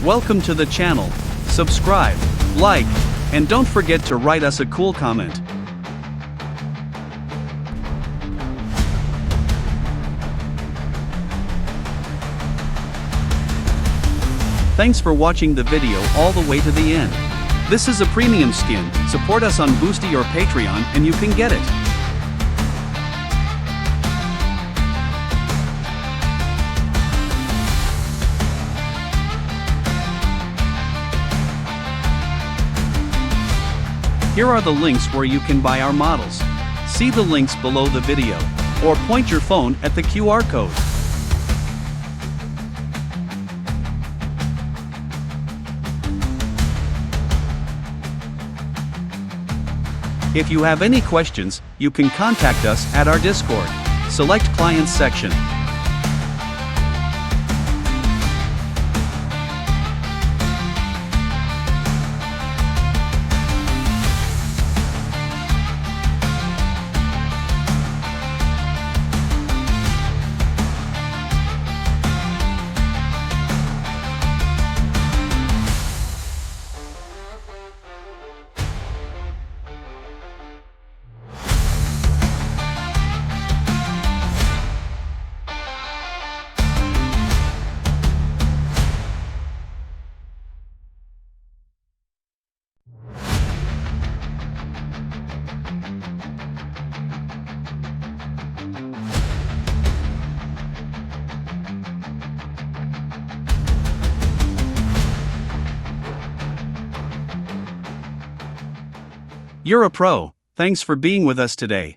Welcome to the channel. Subscribe, like, and don't forget to write us a cool comment. Thanks for watching the video all the way to the end. This is a premium skin. Support us on Boosty or Patreon and you can get it. Here are the links where you can buy our models. See the links below the video, or point your phone at the QR code. If you have any questions, you can contact us at our Discord. Select Clients section. You're a pro. Thanks for being with us today.